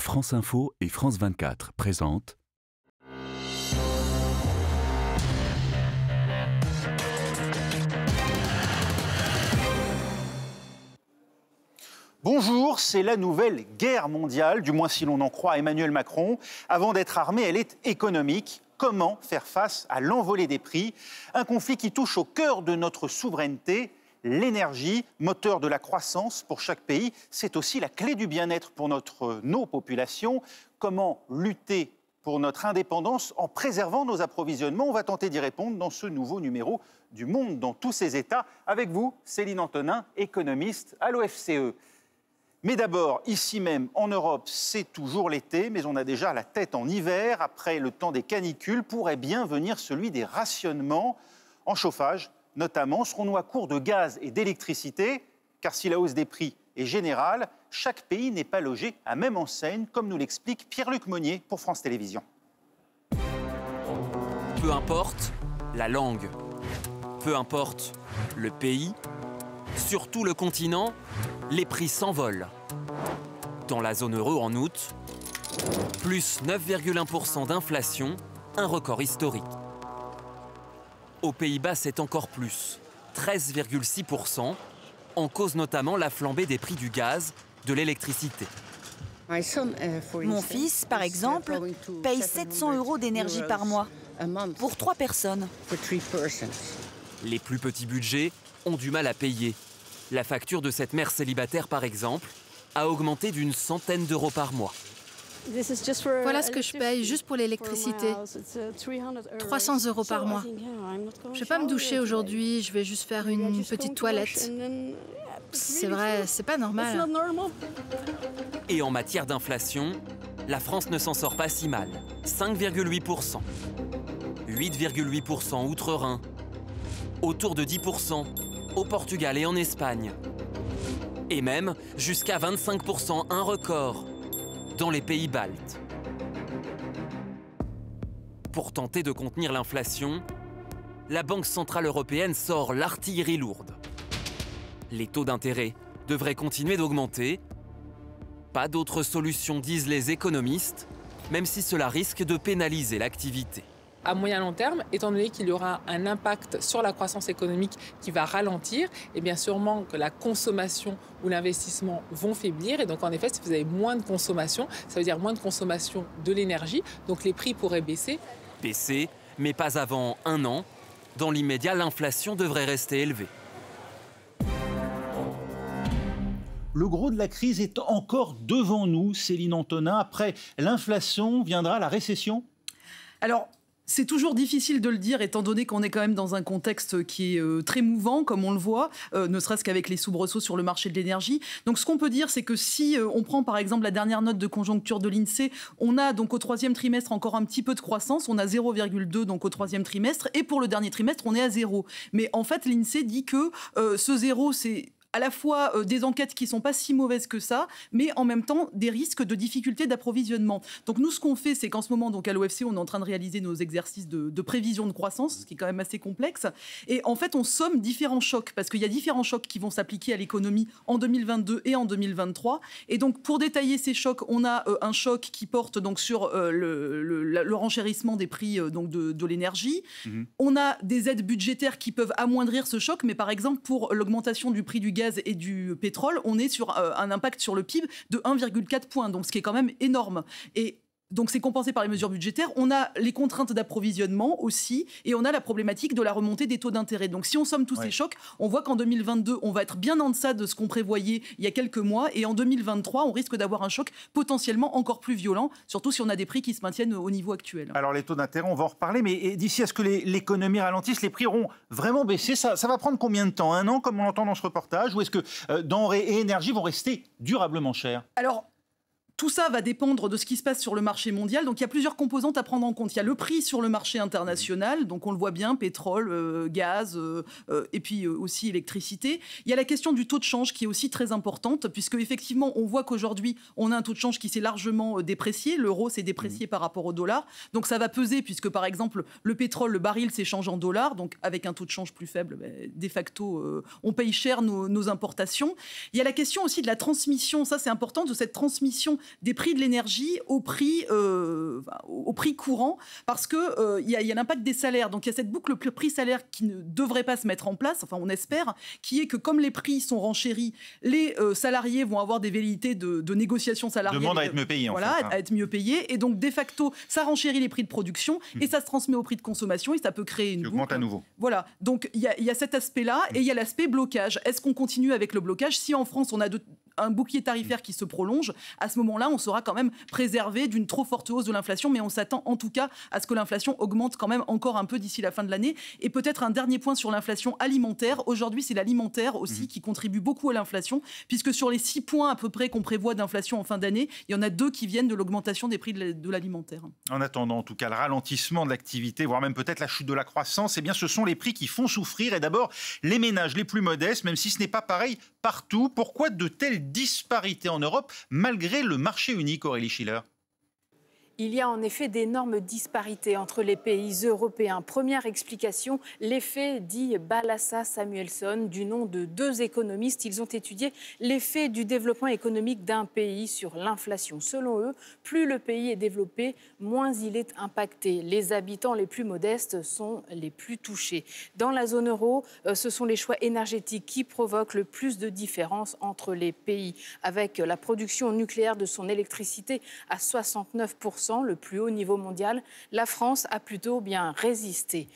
France Info et France 24 présentent. Bonjour, c'est la nouvelle guerre mondiale, du moins si l'on en croit Emmanuel Macron. Avant d'être armée, elle est économique. Comment faire face à l'envolée des prix? Un conflit qui touche au cœur de notre souveraineté. L'énergie, moteur de la croissance pour chaque pays, c'est aussi la clé du bien-être pour nos populations. Comment lutter pour notre indépendance en préservant nos approvisionnements? On va tenter d'y répondre dans ce nouveau numéro du Monde dans tous ses états. Avec vous, Céline Antonin, économiste à l'OFCE. Mais d'abord, ici même, en Europe, c'est toujours l'été, mais on a déjà la tête en hiver. Après le temps des canicules, pourrait bien venir celui des rationnements en chauffage, notamment. Serons-nous à court de gaz et d'électricité? Car si la hausse des prix est générale, chaque pays n'est pas logé à même enseigne, comme nous l'explique Pierre-Luc Monnier pour France Télévisions. Peu importe la langue, peu importe le pays, surtout le continent, les prix s'envolent. Dans la zone euro en août, plus 9,1% d'inflation, un record historique. Aux Pays-Bas, c'est encore plus, 13,6%, en cause notamment la flambée des prix du gaz, de l'électricité. Mon fils, par exemple, paye 700 € d'énergie par mois, pour 3 personnes. Les plus petits budgets ont du mal à payer. La facture de cette mère célibataire, par exemple, a augmenté d'une centaine d'euros par mois. Voilà ce que je paye juste pour l'électricité. 300 € par mois. Je ne vais pas me doucher aujourd'hui, je vais juste faire une petite toilette. C'est vrai, c'est pas normal. Et en matière d'inflation, la France ne s'en sort pas si mal. 5,8%. 8,8% outre-Rhin. Autour de 10% au Portugal et en Espagne. Et même jusqu'à 25%, un record, dans les pays baltes. Pour tenter de contenir l'inflation, la Banque centrale européenne sort l'artillerie lourde. Les taux d'intérêt devraient continuer d'augmenter. Pas d'autre solution, disent les économistes, même si cela risque de pénaliser l'activité. À moyen long terme, étant donné qu'il y aura un impact sur la croissance économique qui va ralentir, et bien sûrement que la consommation ou l'investissement vont faiblir. Et donc en effet, si vous avez moins de consommation, ça veut dire moins de consommation de l'énergie, donc les prix pourraient baisser. Baisser, mais pas avant un an. Dans l'immédiat, l'inflation devrait rester élevée. Le gros de la crise est encore devant nous, Céline Antonin. Après l'inflation, viendra la récession? Alors, c'est toujours difficile de le dire, étant donné qu'on est quand même dans un contexte qui est très mouvant, comme on le voit, ne serait-ce qu'avec les soubresauts sur le marché de l'énergie. Donc ce qu'on peut dire, c'est que si on prend par exemple la dernière note de conjoncture de l'INSEE, on a donc au troisième trimestre encore un petit peu de croissance, on a 0,2 donc au troisième trimestre, et pour le dernier trimestre, on est à 0. Mais en fait, l'INSEE dit que ce 0, c'est à la fois des enquêtes qui ne sont pas si mauvaises que ça, mais en même temps des risques de difficultés d'approvisionnement. Donc nous, ce qu'on fait, c'est qu'en ce moment, donc à l'OFCE, on est en train de réaliser nos exercices de prévision de croissance, ce qui est quand même assez complexe. Et en fait, on somme différents chocs, parce qu'il y a différents chocs qui vont s'appliquer à l'économie en 2022 et en 2023. Et donc, pour détailler ces chocs, on a un choc qui porte donc sur le renchérissement des prix donc de l'énergie. On a des aides budgétaires qui peuvent amoindrir ce choc, mais par exemple, pour l'augmentation du prix du gaz et du pétrole, on est sur un impact sur le PIB de 1,4 points, donc ce qui est quand même énorme. Et donc c'est compensé par les mesures budgétaires. On a les contraintes d'approvisionnement aussi, et on a la problématique de la remontée des taux d'intérêt. Donc si on somme tous ces chocs, on voit qu'en 2022, on va être bien en deçà de ce qu'on prévoyait il y a quelques mois, et en 2023, on risque d'avoir un choc potentiellement encore plus violent, surtout si on a des prix qui se maintiennent au niveau actuel. Alors les taux d'intérêt, on va en reparler, mais d'ici à ce que l'économie ralentisse, les prix auront vraiment baissé. Ça va prendre combien de temps? Un an, comme on l'entend dans ce reportage? Ou est-ce que denrées et énergie vont rester durablement chères? Alors, tout ça va dépendre de ce qui se passe sur le marché mondial. Donc, il y a plusieurs composantes à prendre en compte. Il y a le prix sur le marché international, donc on le voit bien, pétrole, gaz, et puis aussi électricité. Il y a la question du taux de change qui est aussi très importante, puisque effectivement, on voit qu'aujourd'hui, on a un taux de change qui s'est largement déprécié. L'euro s'est déprécié par rapport au dollar. Donc, ça va peser, puisque par exemple, le pétrole, le baril s'échange en dollars. Donc, avec un taux de change plus faible, de facto, on paye cher nos importations. Il y a la question aussi de la transmission. Ça, c'est important, de cette transmission des prix de l'énergie au prix courant, parce que il y a l'impact des salaires. Donc il y a cette boucle prix-salaire qui ne devrait pas se mettre en place, enfin on espère, qui est que comme les prix sont renchéris, les salariés vont avoir des velléités de négociation salariale. Demande à être mieux payés, voilà, à être mieux payés. Et donc, de facto, ça renchérit les prix de production et ça se transmet au prix de consommation et ça peut créer une boucle. Augmente à nouveau. Voilà. Donc, il y a cet aspect-là et il y a l'aspect blocage. Est-ce qu'on continue avec le blocage? Si en France, on a un bouclier tarifaire qui se prolonge, à ce moment-là, on sera quand même préservé d'une trop forte hausse de l'inflation, mais on s'attend en tout cas à ce que l'inflation augmente quand même encore un peu d'ici la fin de l'année. Et peut-être un dernier point sur l'inflation alimentaire. Aujourd'hui, c'est l'alimentaire aussi qui contribue beaucoup à l'inflation, puisque sur les 6 points à peu près qu'on prévoit d'inflation en fin d'année, il y en a 2 qui viennent de l'augmentation des prix de l'alimentaire. En attendant, en tout cas, le ralentissement de l'activité, voire même peut-être la chute de la croissance, eh bien, ce sont les prix qui font souffrir. Et d'abord, les ménages les plus modestes, même si ce n'est pas pareil partout. Pourquoi de telles disparités en Europe, malgré le marché unique, Aurélie Schiller? Il y a en effet d'énormes disparités entre les pays européens. Première explication, l'effet dit Balassa-Samuelson, du nom de 2 économistes. Ils ont étudié l'effet du développement économique d'un pays sur l'inflation. Selon eux, plus le pays est développé, moins il est impacté. Les habitants les plus modestes sont les plus touchés. Dans la zone euro, ce sont les choix énergétiques qui provoquent le plus de différences entre les pays. Avec la production nucléaire de son électricité à 69%, le plus haut niveau mondial, la France a plutôt bien résisté.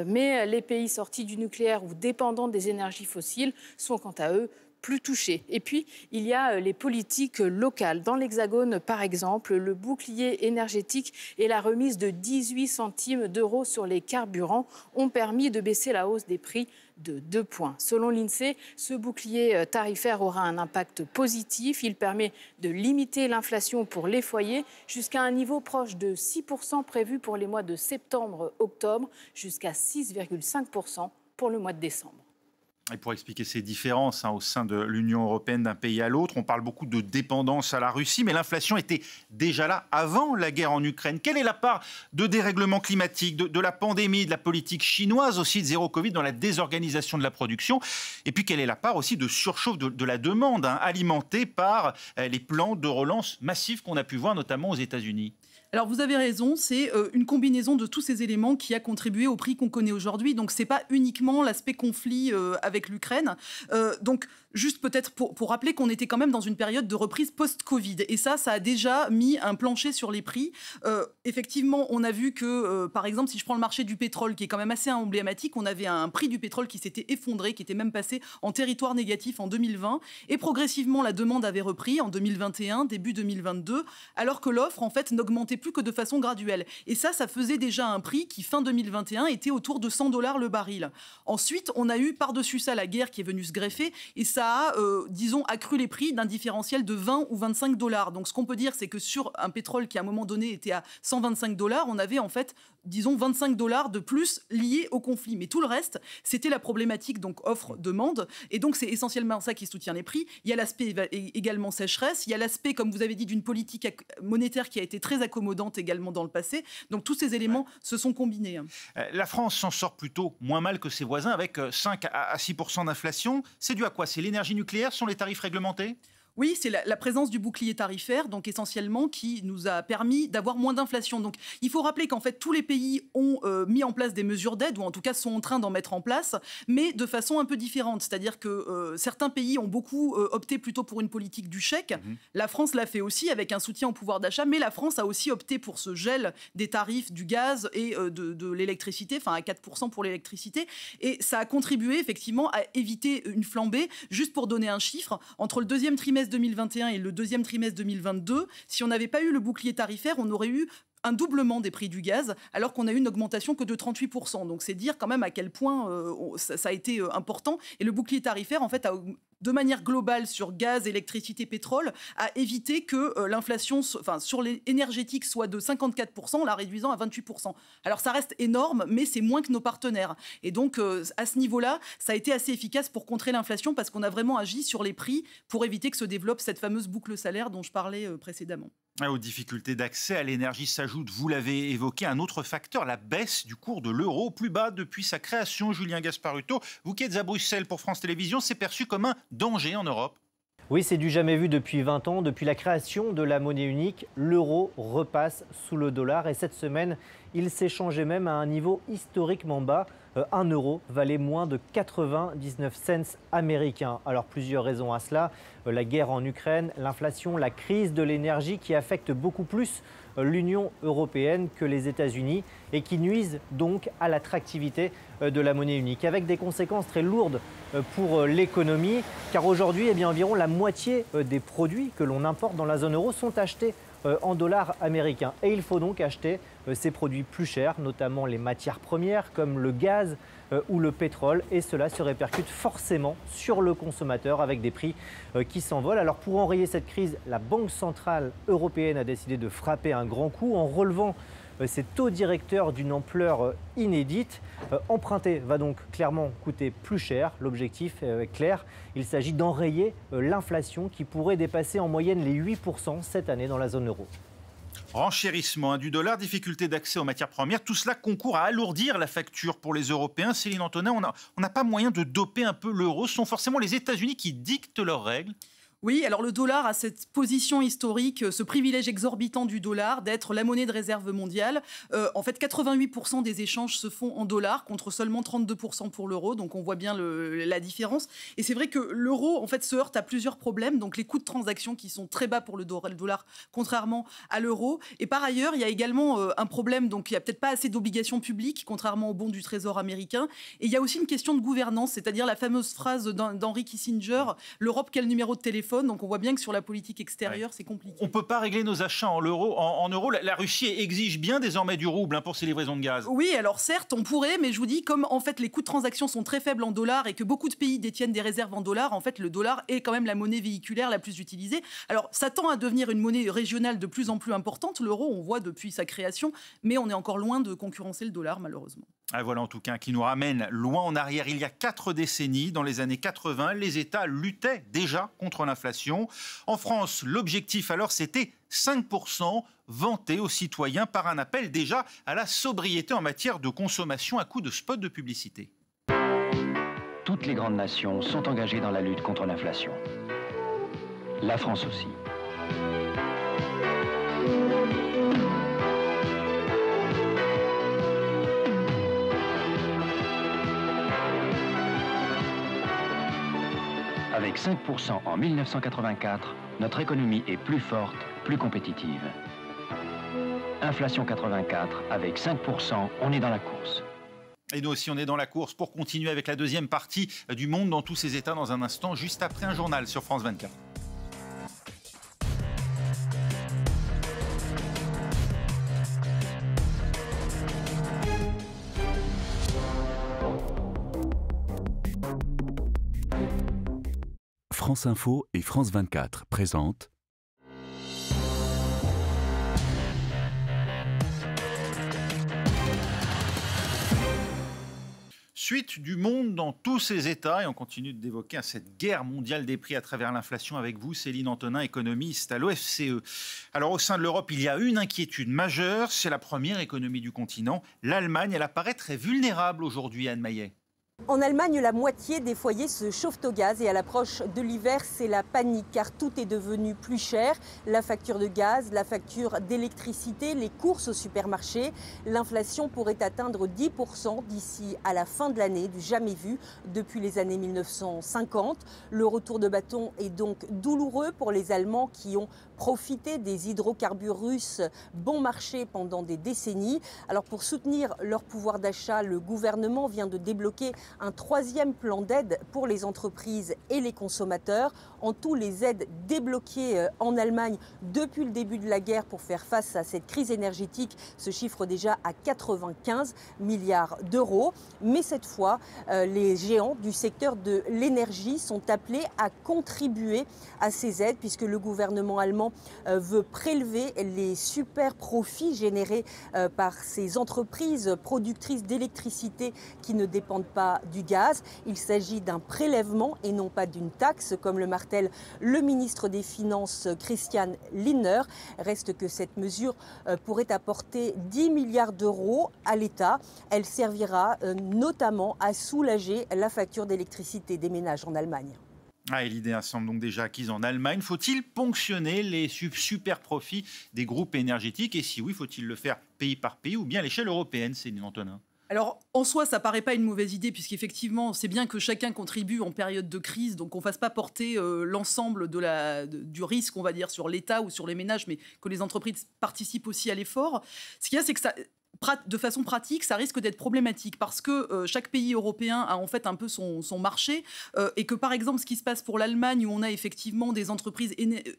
Mais les pays sortis du nucléaire ou dépendants des énergies fossiles sont quant à eux plus touchés. Et puis, il y a les politiques locales. Dans l'Hexagone, par exemple, le bouclier énergétique et la remise de 18 centimes d'euros sur les carburants ont permis de baisser la hausse des prix de 2 points. Selon l'INSEE, ce bouclier tarifaire aura un impact positif. Il permet de limiter l'inflation pour les foyers jusqu'à un niveau proche de 6% prévu pour les mois de septembre-octobre, jusqu'à 6,5% pour le mois de décembre. Et pour expliquer ces différences au sein de l'Union européenne d'un pays à l'autre, on parle beaucoup de dépendance à la Russie, mais l'inflation était déjà là avant la guerre en Ukraine. Quelle est la part de dérèglement climatique, de la pandémie, de la politique chinoise aussi de zéro Covid dans la désorganisation de la production? Et puis quelle est la part aussi de surchauffe de la demande alimentée par les plans de relance massifs qu'on a pu voir notamment aux États-Unis? Alors vous avez raison, c'est une combinaison de tous ces éléments qui a contribué au prix qu'on connaît aujourd'hui. Donc c'est pas uniquement l'aspect conflit avec l'Ukraine. Donc juste peut-être pour rappeler qu'on était quand même dans une période de reprise post-Covid. Et ça a déjà mis un plancher sur les prix. Effectivement, on a vu que, par exemple, si je prends le marché du pétrole, qui est quand même assez emblématique, on avait un prix du pétrole qui s'était effondré, qui était même passé en territoire négatif en 2020. Et progressivement, la demande avait repris en 2021, début 2022, alors que l'offre, en fait, n'augmentait plus que de façon graduelle. Et ça faisait déjà un prix qui, fin 2021, était autour de $100 le baril. Ensuite, on a eu par-dessus ça la guerre qui est venue se greffer et ça a, disons, accru les prix d'un différentiel de 20 ou 25 $. Donc, ce qu'on peut dire, c'est que sur un pétrole qui, à un moment donné, était à 125 $, on avait, en fait, disons, 25 $ de plus liés au conflit. Mais tout le reste, c'était la problématique, donc, offre-demande. Et donc, c'est essentiellement ça qui soutient les prix. Il y a l'aspect également sécheresse. Il y a l'aspect, comme vous avez dit, d'une politique monétaire qui a été très accommodante également dans le passé. Donc, tous ces éléments se sont combinés. La France s'en sort plutôt moins mal que ses voisins avec 5 à 6% d'inflation. C'est dû à quoi? C'est l'énergie nucléaire? Ce sont les tarifs réglementés? Oui, c'est la présence du bouclier tarifaire, donc essentiellement, qui nous a permis d'avoir moins d'inflation. Donc, il faut rappeler qu'en fait, tous les pays ont mis en place des mesures d'aide, ou en tout cas sont en train d'en mettre en place, mais de façon un peu différente. C'est-à-dire que certains pays ont beaucoup opté plutôt pour une politique du chèque. La France l'a fait aussi avec un soutien au pouvoir d'achat, mais la France a aussi opté pour ce gel des tarifs du gaz et de l'électricité, enfin à 4% pour l'électricité. Et ça a contribué effectivement à éviter une flambée. Juste pour donner un chiffre, entre le deuxième trimestre 2021 et le deuxième trimestre 2022, si on n'avait pas eu le bouclier tarifaire, on aurait eu un doublement des prix du gaz, alors qu'on a eu une augmentation que de 38%. Donc c'est dire quand même à quel point ça a été important. Et le bouclier tarifaire, en fait, de manière globale sur gaz, électricité, pétrole, a évité que l'inflation sur les énergétiques soit de 54%, en la réduisant à 28%. Alors ça reste énorme, mais c'est moins que nos partenaires. Et donc à ce niveau-là, ça a été assez efficace pour contrer l'inflation parce qu'on a vraiment agi sur les prix pour éviter que se développe cette fameuse boucle salaire dont je parlais précédemment. Aux difficultés d'accès à l'énergie s'ajoute, vous l'avez évoqué, un autre facteur, la baisse du cours de l'euro, plus bas depuis sa création. Julien Gasparuto, vous qui êtes à Bruxelles pour France Télévisions, c'est perçu comme un danger en Europe? Oui, c'est du jamais vu depuis 20 ans. Depuis la création de la monnaie unique, l'euro repasse sous le dollar. Et cette semaine, il s'est changé même à un niveau historiquement bas. 1 euro valait moins de 99 cents américains. Alors plusieurs raisons à cela. La guerre en Ukraine, l'inflation, la crise de l'énergie qui affecte beaucoup plus l'Union européenne que les États-Unis et qui nuisent donc à l'attractivité de la monnaie unique, avec des conséquences très lourdes pour l'économie, car aujourd'hui, environ la moitié des produits que l'on importe dans la zone euro sont achetés en dollars américains. Et il faut donc acheter ces produits plus chers, notamment les matières premières comme le gaz ou le pétrole. Et cela se répercute forcément sur le consommateur avec des prix qui s'envolent. Alors pour enrayer cette crise, la Banque centrale européenne a décidé de frapper un grand coup en relevant ces taux directeurs d'une ampleur inédite. Emprunter va donc clairement coûter plus cher. L'objectif est clair, il s'agit d'enrayer l'inflation qui pourrait dépasser en moyenne les 8% cette année dans la zone euro. Renchérissement du dollar, difficulté d'accès aux matières premières, tout cela concourt à alourdir la facture pour les Européens. Céline Antonin, on n'a pas moyen de doper un peu l'euro. Ce sont forcément les États-Unis qui dictent leurs règles. Oui, alors le dollar a cette position historique, ce privilège exorbitant du dollar d'être la monnaie de réserve mondiale. En fait, 88% des échanges se font en dollars contre seulement 32% pour l'euro. Donc on voit bien la différence. Et c'est vrai que l'euro, en fait, se heurte à plusieurs problèmes. Donc les coûts de transaction qui sont très bas pour le dollar, contrairement à l'euro. Et par ailleurs, il y a également un problème. Donc il n'y a peut-être pas assez d'obligations publiques, contrairement aux bons du Trésor américain. Et il y a aussi une question de gouvernance, c'est-à-dire la fameuse phrase d'Henry Kissinger, l'Europe, quel numéro de téléphone? Donc on voit bien que sur la politique extérieure, c'est compliqué. On ne peut pas régler nos achats en euros. La Russie exige bien désormais du rouble pour ses livraisons de gaz. Oui, alors certes, on pourrait, mais je vous dis, comme en fait les coûts de transaction sont très faibles en dollars et que beaucoup de pays détiennent des réserves en dollars, en fait le dollar est quand même la monnaie véhiculaire la plus utilisée. Alors ça tend à devenir une monnaie régionale de plus en plus importante. L'euro, on voit depuis sa création, mais on est encore loin de concurrencer le dollar, malheureusement. Voilà en tout cas qui nous ramène loin en arrière. Il y a 4 décennies, dans les années 80, les États luttaient déjà contre l'inflation. En France, l'objectif alors c'était 5% vanté aux citoyens par un appel déjà à la sobriété en matière de consommation à coup de spots de publicité. Toutes les grandes nations sont engagées dans la lutte contre l'inflation. La France aussi. Avec 5% en 1984, notre économie est plus forte, plus compétitive. Inflation 84, avec 5%, on est dans la course. Et nous aussi, on est dans la course pour continuer avec la deuxième partie du Monde dans tous ses états dans un instant, juste après un journal sur France 24. France Info et France 24 présentent Suite du Monde dans tous ses états et on continue d'évoquer cette guerre mondiale des prix à travers l'inflation avec vous, Céline Antonin, économiste à l'OFCE. Alors au sein de l'Europe, il y a une inquiétude majeure, c'est la première économie du continent. L'Allemagne, elle apparaît très vulnérable aujourd'hui, Anne Maillet. En Allemagne, la moitié des foyers se chauffent au gaz et à l'approche de l'hiver, c'est la panique car tout est devenu plus cher. La facture de gaz, la facture d'électricité, les courses au supermarché. L'inflation pourrait atteindre 10% d'ici à la fin de l'année, du jamais vu depuis les années 1950. Le retour de bâton est donc douloureux pour les Allemands qui ont profité des hydrocarbures russes bon marché pendant des décennies. Alors pour soutenir leur pouvoir d'achat, le gouvernement vient de débloquer un 3e plan d'aide pour les entreprises et les consommateurs. En tout, les aides débloquées en Allemagne depuis le début de la guerre pour faire face à cette crise énergétique se chiffrent déjà à 95 milliards d'euros. Mais cette fois, les géants du secteur de l'énergie sont appelés à contribuer à ces aides puisque le gouvernement allemand veut prélever les super profits générés par ces entreprises productrices d'électricité qui ne dépendent pas du gaz. Il s'agit d'un prélèvement et non pas d'une taxe, comme le martèle le ministre des Finances Christian Lindner. Reste que cette mesure pourrait apporter 10 milliards d'euros à l'État. Elle servira notamment à soulager la facture d'électricité des ménages en Allemagne. Et l'idée semble donc déjà acquise en Allemagne. Faut-il ponctionner les super profits des groupes énergétiques? Et si oui, faut-il le faire pays par pays ou bien à l'échelle européenne, Céline Antonin? Alors, en soi, ça paraît pas une mauvaise idée, puisqu'effectivement, c'est bien que chacun contribue en période de crise, donc on ne fasse pas porter l'ensemble du risque, on va dire, sur l'État ou sur les ménages, mais que les entreprises participent aussi à l'effort. Ce qu'il y a, c'est que ça... De façon pratique, ça risque d'être problématique parce que chaque pays européen a en fait un peu son marché et que par exemple ce qui se passe pour l'Allemagne où on a effectivement des entreprises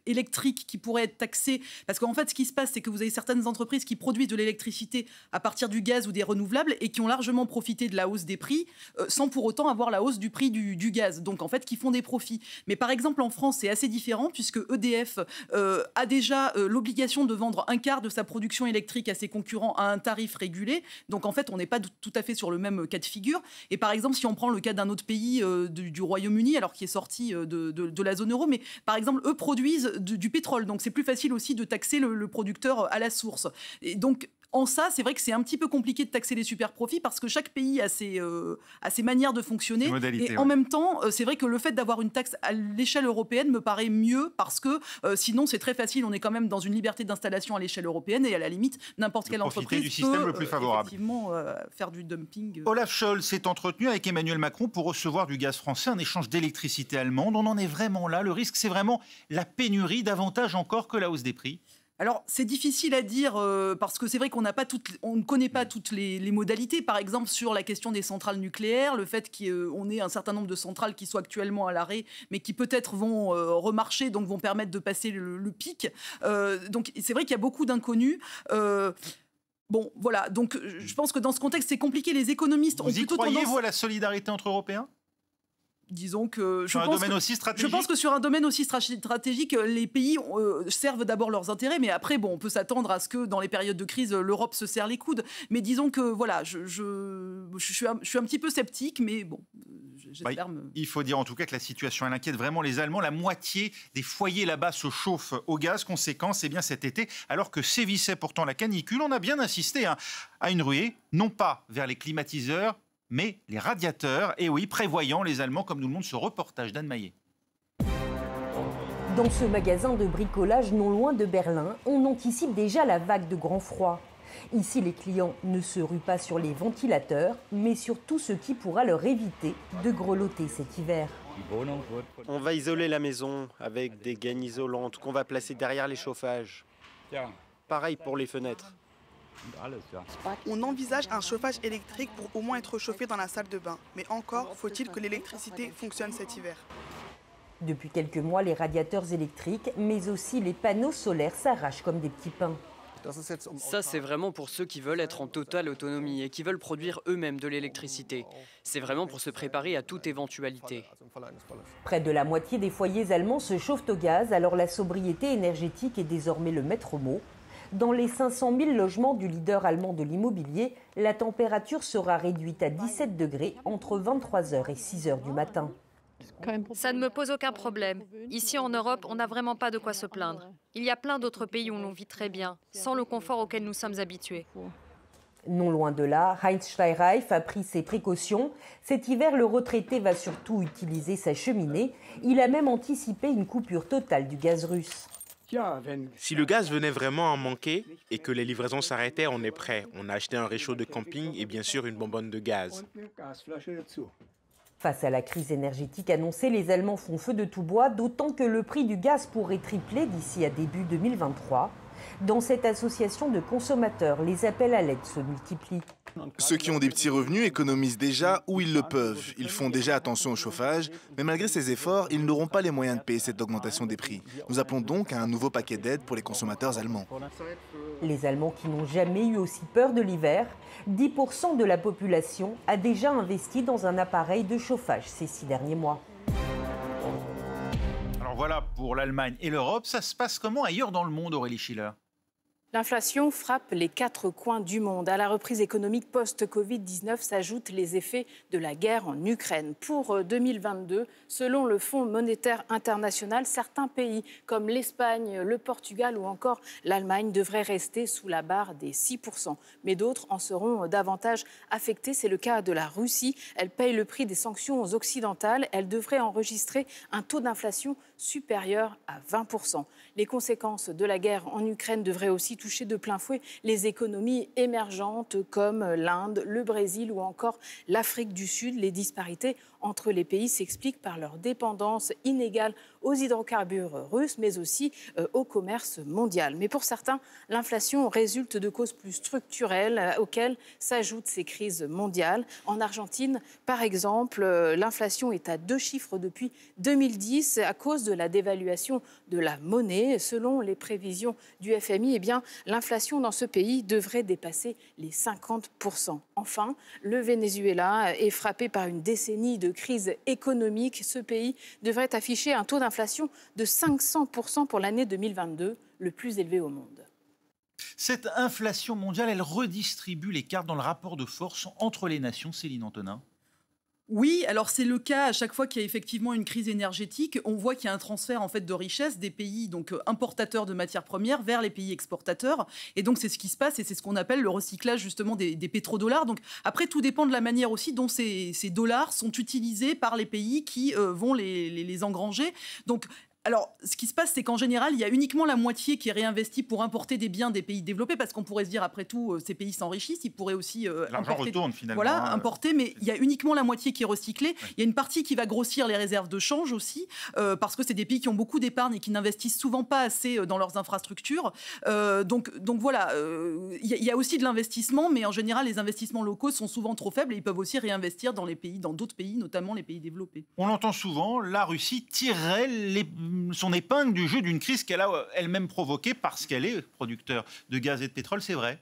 électriques qui pourraient être taxées parce qu'en fait ce qui se passe c'est que vous avez certaines entreprises qui produisent de l'électricité à partir du gaz ou des renouvelables et qui ont largement profité de la hausse des prix sans pour autant avoir la hausse du prix du gaz, donc en fait qui font des profits. Mais par exemple en France c'est assez différent puisque EDF a déjà l'obligation de vendre un quart de sa production électrique à ses concurrents à un tarif régulé. Donc en fait, on n'est pas tout à fait sur le même cas de figure. Et par exemple, si on prend le cas d'un autre pays du Royaume-Uni, alors qui est sorti de la zone euro, mais par exemple, eux produisent du pétrole. Donc c'est plus facile aussi de taxer le producteur à la source. Et donc, en ça, c'est vrai que c'est un petit peu compliqué de taxer les super profits parce que chaque pays a ses manières de fonctionner. Et en même temps, c'est vrai que le fait d'avoir une taxe à l'échelle européenne me paraît mieux parce que sinon, c'est très facile. On est quand même dans une liberté d'installation à l'échelle européenne et à la limite, n'importe quelle entreprise du système peut le plus favorable. Effectivement faire du dumping. Olaf Scholz s'est entretenu avec Emmanuel Macron pour recevoir du gaz français en échange d'électricité allemande. On en est vraiment là. Le risque, c'est vraiment la pénurie, davantage encore que la hausse des prix. Alors, c'est difficile à dire parce que c'est vrai qu'on ne connaît pas toutes les modalités. Par exemple, sur la question des centrales nucléaires, le fait qu'on ait un certain nombre de centrales qui sont actuellement à l'arrêt, mais qui peut-être vont remarcher, donc vont permettre de passer le pic. Donc, c'est vrai qu'il y a beaucoup d'inconnus. Bon, voilà. Donc, je pense que dans ce contexte, c'est compliqué. Les économistes ont plutôt tendance... Vous y croyez, vous, à la solidarité entre Européens ? Disons que je pense que sur un domaine aussi stratégique, les pays servent d'abord leurs intérêts, mais après, bon, on peut s'attendre à ce que dans les périodes de crise, l'Europe se serre les coudes. Mais disons que voilà, je suis un petit peu sceptique, mais bon, j'espère. Il faut dire en tout cas que la situation elle inquiète vraiment les Allemands. La moitié des foyers là-bas se chauffent au gaz. Conséquence, bien cet été, alors que sévissait pourtant la canicule, on a bien insisté à une ruée, non pas vers les climatiseurs, mais les radiateurs. Et oui, prévoyant les Allemands, comme nous le montre ce reportage d'Anne Maillet. Dans ce magasin de bricolage non loin de Berlin, on anticipe déjà la vague de grand froid. Ici, les clients ne se ruent pas sur les ventilateurs, mais sur tout ce qui pourra leur éviter de grelotter cet hiver. On va isoler la maison avec des gaines isolantes qu'on va placer derrière les chauffages. Pareil pour les fenêtres. On envisage un chauffage électrique pour au moins être chauffé dans la salle de bain. Mais encore faut-il que l'électricité fonctionne cet hiver. Depuis quelques mois, les radiateurs électriques, mais aussi les panneaux solaires s'arrachent comme des petits pains. Ça, c'est vraiment pour ceux qui veulent être en totale autonomie et qui veulent produire eux-mêmes de l'électricité. C'est vraiment pour se préparer à toute éventualité. Près de la moitié des foyers allemands se chauffent au gaz, alors la sobriété énergétique est désormais le maître mot. Dans les 500 000 logements du leader allemand de l'immobilier, la température sera réduite à 17 degrés entre 23h et 6h du matin. Ça ne me pose aucun problème. Ici en Europe, on n'a vraiment pas de quoi se plaindre. Il y a plein d'autres pays où l'on vit très bien, sans le confort auquel nous sommes habitués. Non loin de là, Heinz Steinreif a pris ses précautions. Cet hiver, le retraité va surtout utiliser sa cheminée. Il a même anticipé une coupure totale du gaz russe. Si le gaz venait vraiment à manquer et que les livraisons s'arrêtaient, on est prêt. On a acheté un réchaud de camping et bien sûr une bonbonne de gaz. Face à la crise énergétique annoncée, les Allemands font feu de tout bois, d'autant que le prix du gaz pourrait tripler d'ici à début 2023. Dans cette association de consommateurs, les appels à l'aide se multiplient. Ceux qui ont des petits revenus économisent déjà où ils le peuvent. Ils font déjà attention au chauffage, mais malgré ces efforts, ils n'auront pas les moyens de payer cette augmentation des prix. Nous appelons donc à un nouveau paquet d'aide pour les consommateurs allemands. Les Allemands qui n'ont jamais eu aussi peur de l'hiver, 10% de la population a déjà investi dans un appareil de chauffage ces 6 derniers mois. Alors voilà pour l'Allemagne et l'Europe. Ça se passe comment ailleurs dans le monde, Aurélie Schiller ? L'inflation frappe les quatre coins du monde. À la reprise économique post-Covid-19 s'ajoutent les effets de la guerre en Ukraine. Pour 2022, selon le Fonds monétaire international, certains pays comme l'Espagne, le Portugal ou encore l'Allemagne devraient rester sous la barre des 6%. Mais d'autres en seront davantage affectés. C'est le cas de la Russie. Elle paye le prix des sanctions occidentales. Elle devrait enregistrer un taux d'inflation supérieur à 20%. Les conséquences de la guerre en Ukraine devraient aussi toucher de plein fouet les économies émergentes comme l'Inde, le Brésil ou encore l'Afrique du Sud. Les disparités entre les pays s'expliquent par leur dépendance inégale aux hydrocarbures russes, mais aussi au commerce mondial. Mais pour certains, l'inflation résulte de causes plus structurelles auxquelles s'ajoutent ces crises mondiales. En Argentine, par exemple, l'inflation est à 2 chiffres depuis 2010 à cause de la dévaluation de la monnaie. Selon les prévisions du FMI, l'inflation dans ce pays devrait dépasser les 50%. Enfin, le Venezuela est frappé par une décennie de crise économique. Ce pays devrait afficher un taux d'inflation de 500% pour l'année 2022, le plus élevé au monde. Cette inflation mondiale, elle redistribue les cartes dans le rapport de force entre les nations, Céline Antonin. Oui, alors c'est le cas à chaque fois qu'il y a effectivement une crise énergétique. On voit qu'il y a un transfert en fait de richesse des pays donc importateurs de matières premières vers les pays exportateurs. Et donc c'est ce qui se passe et c'est ce qu'on appelle le recyclage justement des pétrodollars. Donc après tout dépend de la manière aussi dont ces dollars sont utilisés par les pays qui vont les engranger. Donc alors, ce qui se passe, c'est qu'en général, il y a uniquement la moitié qui est réinvestie pour importer des biens des pays développés, parce qu'on pourrait se dire, après tout, ces pays s'enrichissent, ils pourraient aussi l'argent retourne finalement. Voilà, importer, mais il y a uniquement la moitié qui est recyclée. Oui. Il y a une partie qui va grossir les réserves de change aussi, parce que c'est des pays qui ont beaucoup d'épargne et qui n'investissent souvent pas assez dans leurs infrastructures. Donc voilà, il y a aussi de l'investissement, mais en général, les investissements locaux sont souvent trop faibles et ils peuvent aussi réinvestir dans d'autres pays, notamment les pays développés. On l'entend souvent, la Russie tirerait son épingle du jeu d'une crise qu'elle a elle-même provoquée parce qu'elle est producteur de gaz et de pétrole, c'est vrai ?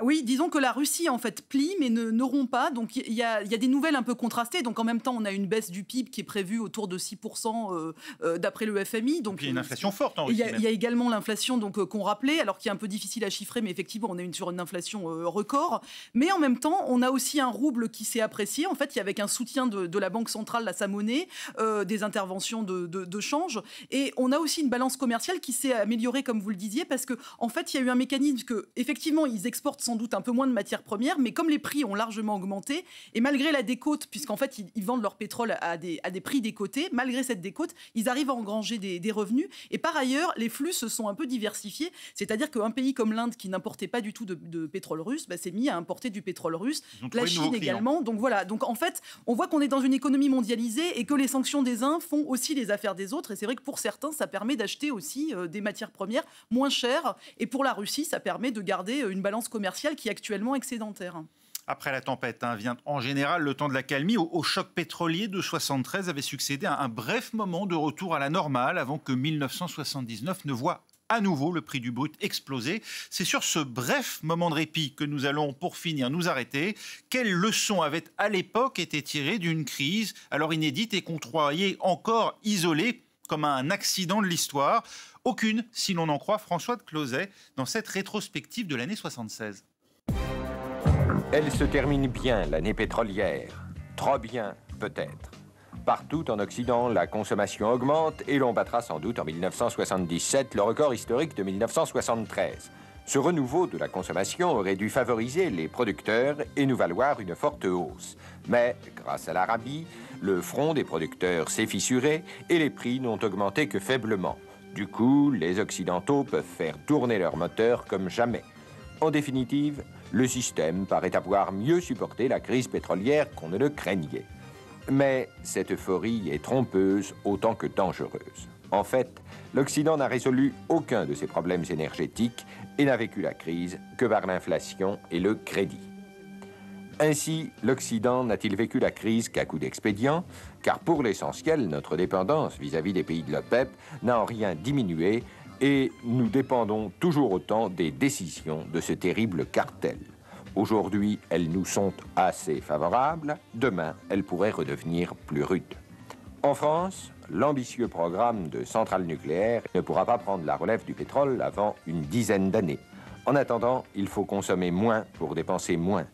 Oui, disons que la Russie, en fait, plie, mais ne rompt pas. Donc, il y a des nouvelles un peu contrastées. Donc, en même temps, on a une baisse du PIB qui est prévue autour de 6% d'après le FMI. Donc, il y a une inflation forte en Russie. Il y a également l'inflation qu'on rappelait, alors qui est un peu difficile à chiffrer, mais effectivement, on est sur une inflation record. Mais en même temps, on a aussi un rouble qui s'est apprécié. En fait, avec un soutien de la Banque centrale à sa monnaie, des interventions de change. Et on a aussi une balance commerciale qui s'est améliorée, comme vous le disiez, parce qu'en fait, il y a eu un mécanisme que, effectivement, ils exportent sans doute un peu moins de matières premières, mais comme les prix ont largement augmenté, et malgré la décote, puisqu'en fait ils vendent leur pétrole à des prix décotés, malgré cette décote, ils arrivent à engranger des revenus. Et par ailleurs, les flux se sont un peu diversifiés, c'est-à-dire qu'un pays comme l'Inde, qui n'importait pas du tout de pétrole russe, s'est mis à importer du pétrole russe, la Chine également. Donc voilà, donc en fait, on voit qu'on est dans une économie mondialisée et que les sanctions des uns font aussi les affaires des autres. Et c'est vrai que pour certains, ça permet d'acheter aussi des matières premières moins chères. Et pour la Russie, ça permet de garder une balance commerciale qui est actuellement excédentaire. Après la tempête, vient en général le temps de l'accalmie. Au choc pétrolier de 1973 avait succédé un bref moment de retour à la normale avant que 1979 ne voie à nouveau le prix du brut exploser. C'est sur ce bref moment de répit que nous allons, pour finir, nous arrêter. Quelles leçons avaient à l'époque été tirées d'une crise alors inédite et qu'on croyait encore isolée comme un accident de l'histoire ? Aucune, si l'on en croit François de Closet, dans cette rétrospective de l'année 76. Elle se termine bien, l'année pétrolière. Trop bien, peut-être. Partout en Occident, la consommation augmente et l'on battra sans doute en 1977 le record historique de 1973. Ce renouveau de la consommation aurait dû favoriser les producteurs et nous valoir une forte hausse. Mais, grâce à l'Arabie, le front des producteurs s'est fissuré et les prix n'ont augmenté que faiblement. Du coup, les Occidentaux peuvent faire tourner leurs moteurs comme jamais. En définitive, le système paraît avoir mieux supporté la crise pétrolière qu'on ne le craignait. Mais cette euphorie est trompeuse autant que dangereuse. En fait, l'Occident n'a résolu aucun de ses problèmes énergétiques et n'a vécu la crise que par l'inflation et le crédit. Ainsi, l'Occident n'a-t-il vécu la crise qu'à coup d'expédients, car pour l'essentiel, notre dépendance vis-à-vis des pays de l'OPEP n'a en rien diminué et nous dépendons toujours autant des décisions de ce terrible cartel. Aujourd'hui, elles nous sont assez favorables, demain, elles pourraient redevenir plus rudes. En France, l'ambitieux programme de centrales nucléaires ne pourra pas prendre la relève du pétrole avant une dizaine d'années. En attendant, il faut consommer moins pour dépenser moins.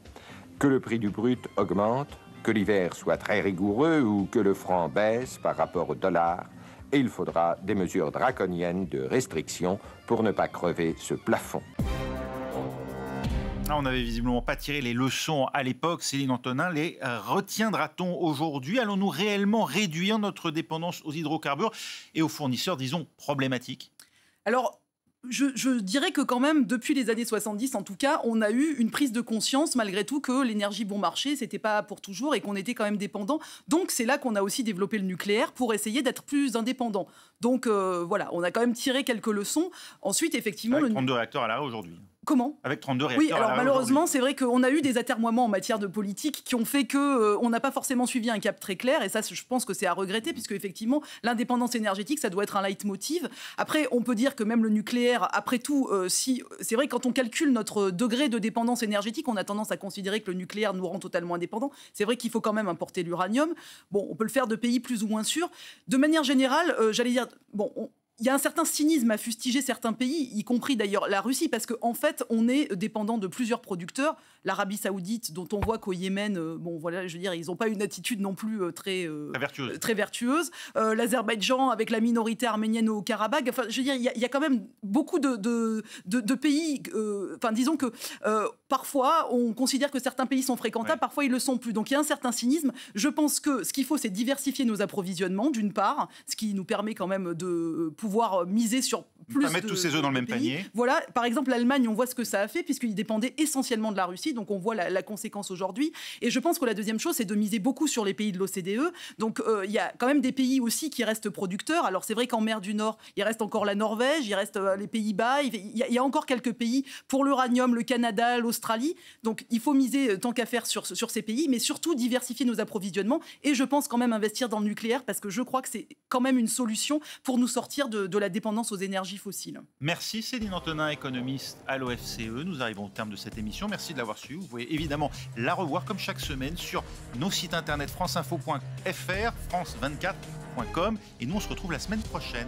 Que le prix du brut augmente, que l'hiver soit très rigoureux ou que le franc baisse par rapport au dollar, et il faudra des mesures draconiennes de restriction pour ne pas crever ce plafond. On n'avait visiblement pas tiré les leçons à l'époque. Céline Antonin, les retiendra-t-on aujourd'hui? Allons-nous réellement réduire notre dépendance aux hydrocarbures et aux fournisseurs, disons, problématiques? Alors, je dirais que quand même, depuis les années 70, en tout cas, on a eu une prise de conscience, malgré tout, que l'énergie bon marché, c'était pas pour toujours et qu'on était quand même dépendant. Donc, c'est là qu'on a aussi développé le nucléaire pour essayer d'être plus indépendant. Donc, voilà, on a quand même tiré quelques leçons. Ensuite, effectivement... Avec 32 réacteurs à l'arrêt aujourd'hui. Comment? Avec 32 réacteurs. Oui, alors malheureusement, c'est vrai qu'on a eu des atermoiements en matière de politique qui ont fait qu'on n'a pas forcément suivi un cap très clair. Et ça, je pense que c'est à regretter, puisque effectivement, l'indépendance énergétique, ça doit être un leitmotiv. Après, on peut dire que même le nucléaire, après tout, si c'est vrai, quand on calcule notre degré de dépendance énergétique, on a tendance à considérer que le nucléaire nous rend totalement indépendants. C'est vrai qu'il faut quand même importer l'uranium. Bon, on peut le faire de pays plus ou moins sûrs. De manière générale, j'allais dire, bon... Il y a un certain cynisme à fustiger certains pays, y compris d'ailleurs la Russie, parce qu'en fait, on est dépendant de plusieurs producteurs. L'Arabie Saoudite, dont on voit qu'au Yémen, bon voilà, je veux dire, ils n'ont pas une attitude non plus très vertueuse. L'Azerbaïdjan, avec la minorité arménienne au Karabakh. Enfin, je veux dire, il y a quand même beaucoup de pays. Enfin, disons que parfois, on considère que certains pays sont fréquentables, parfois ils le sont plus. Donc, il y a un certain cynisme. Je pense que ce qu'il faut, c'est diversifier nos approvisionnements, d'une part, ce qui nous permet quand même de pouvoir miser sur plus pas mettre tous ses œufs dans le même panier. Voilà, par exemple, l'Allemagne, on voit ce que ça a fait, puisqu'il dépendait essentiellement de la Russie, donc on voit la conséquence aujourd'hui. Et je pense que la deuxième chose, c'est de miser beaucoup sur les pays de l'OCDE. Donc il y a quand même des pays aussi qui restent producteurs. Alors c'est vrai qu'en mer du Nord, il reste encore la Norvège, il reste les Pays-Bas, il y a encore quelques pays pour l'uranium, le Canada, l'Australie. Donc il faut miser tant qu'à faire sur ces pays, mais surtout diversifier nos approvisionnements. Et je pense quand même investir dans le nucléaire, parce que je crois que c'est quand même une solution pour nous sortir de la dépendance aux énergies fossiles. Merci Céline Antonin, économiste à l'OFCE. Nous arrivons au terme de cette émission. Merci de l'avoir suivi. Vous pouvez évidemment la revoir comme chaque semaine sur nos sites internet franceinfo.fr, france24.com. Et nous, on se retrouve la semaine prochaine.